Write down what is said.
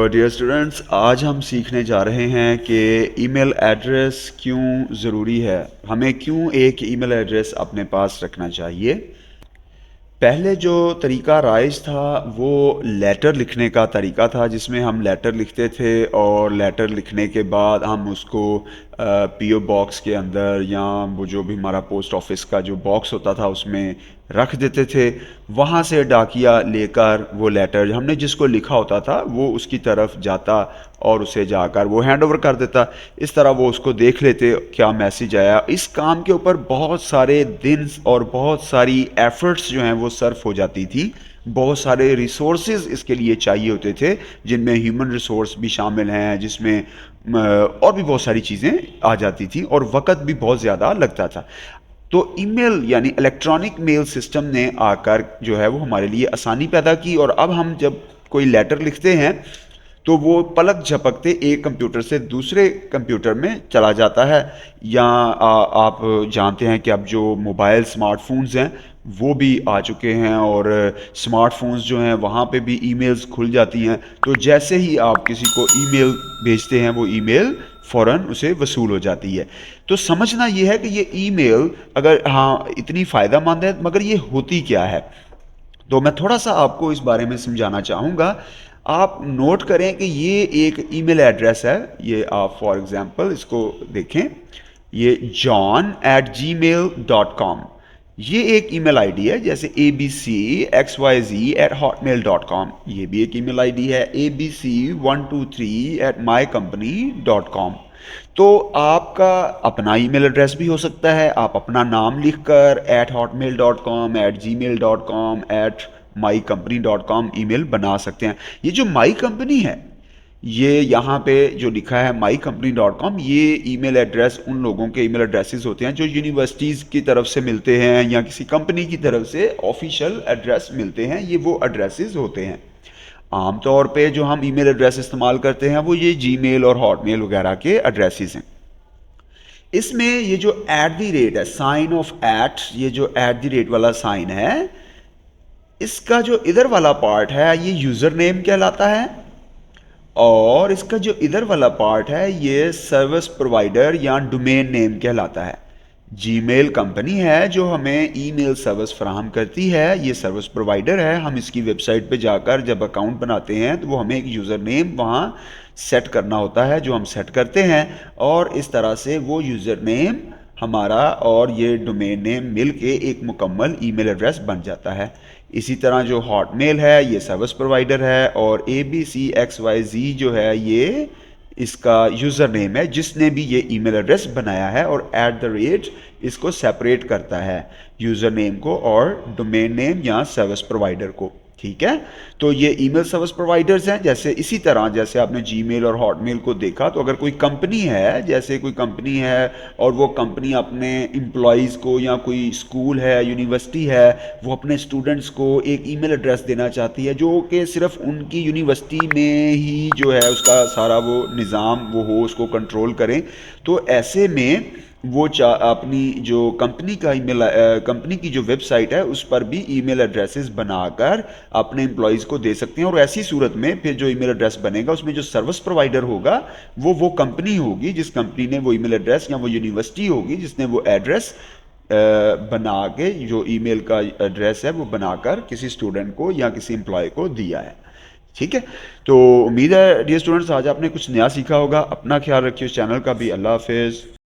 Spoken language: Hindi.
डियर स्टूडेंट्स, आज हम सीखने जा रहे हैं कि ईमेल एड्रेस क्यों ज़रूरी है। हमें क्यों एक ईमेल एड्रेस अपने पास रखना चाहिए। पहले जो तरीका राइज था वो लेटर लिखने का तरीका था, जिसमें हम लेटर लिखते थे और लेटर लिखने के बाद हम उसको पीओ बॉक्स के अंदर या वो जो भी हमारा पोस्ट ऑफिस का जो बॉक्स होता था उसमें रख देते थे। वहाँ से डाकिया लेकर वो लेटर हमने जिसको लिखा होता था वो उसकी तरफ जाता और उसे जाकर वो हैंड ओवर कर देता। इस तरह वो उसको देख लेते क्या मैसेज आया। इस काम के ऊपर बहुत सारे दिन और बहुत सारी एफर्ट्स जो हैं वो सर्फ हो जाती थी। बहुत सारे रिसोर्सेज इसके लिए चाहिए होते थे, जिनमें ह्यूमन रिसोर्स भी शामिल हैं, जिसमें और भी बहुत सारी चीज़ें आ जाती थी और वक्त भी बहुत ज़्यादा लगता था। तो ईमेल यानी इलेक्ट्रॉनिक मेल सिस्टम ने आकर जो है वो हमारे लिए आसानी पैदा की, और अब हम जब कोई लेटर लिखते हैं तो वो पलक झपकते एक कंप्यूटर से दूसरे कंप्यूटर में चला जाता है। या आप जानते हैं कि अब जो मोबाइल स्मार्टफोन्स हैं वो भी आ चुके हैं, और स्मार्टफोन्स जो हैं वहाँ पे भी ईमेल्स खुल जाती हैं। तो जैसे ही आप किसी को ईमेल भेजते हैं वो ईमेल फ़ौरन उसे वसूल हो जाती है। तो समझना ये है कि ये ईमेल अगर हाँ इतनी फ़ायदेमंद है, मगर ये होती क्या है। तो मैं थोड़ा सा आपको इस बारे में समझाना चाहूँगा। आप नोट करें कि ये एक ईमेल एड्रेस है। ये आप फॉर एग्जांपल इसको देखें, ये john@gmail.com, ये एक ईमेल आईडी है। जैसे abcxyz@hotmail.com, ये भी एक ईमेल आईडी है। abc123@mycompany.com। तो आपका अपना ईमेल एड्रेस भी हो सकता है। आप अपना नाम लिखकर @hotmail.com, @gmail.com, @mycompany.com ईमेल बना सकते हैं। ये जो माई कंपनी है, ये यहाँ पे जो लिखा है mycompany.com, ये ईमेल एड्रेस उन लोगों के ईमेल एड्रेसेस होते हैं जो यूनिवर्सिटीज़ की तरफ से मिलते हैं या किसी कंपनी की तरफ से ऑफिशियल एड्रेस मिलते हैं। ये वो एड्रेसेस होते हैं। आमतौर पे जो हम ईमेल एड्रेस इस्तेमाल करते हैं वो ये जीमेल और हॉटमेल वगैरह के एड्रेसेस हैं। इसमें ये जो एट दी रेट है, साइन ऑफ एट, ये जो एट दी रेट वाला साइन है, इसका जो इधर वाला पार्ट है ये यूज़र नेम कहलाता है, और इसका जो इधर वाला पार्ट है ये सर्विस प्रोवाइडर या डोमेन नेम कहलाता है। जीमेल कंपनी है जो हमें ईमेल सर्विस फराहम करती है, ये सर्विस प्रोवाइडर है। हम इसकी वेबसाइट पे जाकर जब अकाउंट बनाते हैं तो वो हमें एक यूज़र नेम वहाँ सेट करना होता है, जो हम सेट करते हैं, और इस तरह से वो यूज़र नेम हमारा और ये डोमेन नेम मिल के एक मुकम्मल ईमेल एड्रेस बन जाता है। इसी तरह जो हॉटमेल है ये सर्विस प्रोवाइडर है, और abcxyz जो है ये इसका यूज़र नेम है जिसने भी ये ईमेल एड्रेस बनाया है, और @ इसको सेपरेट करता है यूज़र नेम को और डोमेन नेम या सर्विस प्रोवाइडर को। ठीक है, तो ये ईमेल सर्विस प्रोवाइडर्स हैं। जैसे इसी तरह जैसे आपने जीमेल और हॉटमेल को देखा, तो अगर कोई कंपनी है, जैसे कोई कंपनी है और वो कंपनी अपने एम्प्लॉयज़ को, या कोई स्कूल है, यूनिवर्सिटी है, वो अपने स्टूडेंट्स को एक ईमेल एड्रेस देना चाहती है जो कि सिर्फ उनकी यूनिवर्सिटी में ही जो है उसका सारा वो निज़ाम वो हो, उसको कंट्रोल करें। तो ऐसे में वो अपनी जो कंपनी का ईमेल कंपनी की जो वेबसाइट है उस पर भी ईमेल एड्रेसेस बनाकर अपने एम्प्लॉयज़ को दे सकते हैं। और ऐसी सूरत में फिर जो ईमेल एड्रेस बनेगा उसमें जो सर्विस प्रोवाइडर होगा वो कंपनी होगी जिस कंपनी ने वो ईमेल एड्रेस, या वो यूनिवर्सिटी होगी जिसने वो एड्रेस बना के, जो ईमेल का एड्रेस है वो बनाकर किसी स्टूडेंट को या किसी एम्प्लॉय को दिया है। ठीक है, तो उम्मीद है डियर स्टूडेंट्स आज आपने कुछ नया सीखा होगा। अपना ख्याल रखिए, उस चैनल का भी। अल्लाह हाफिज़।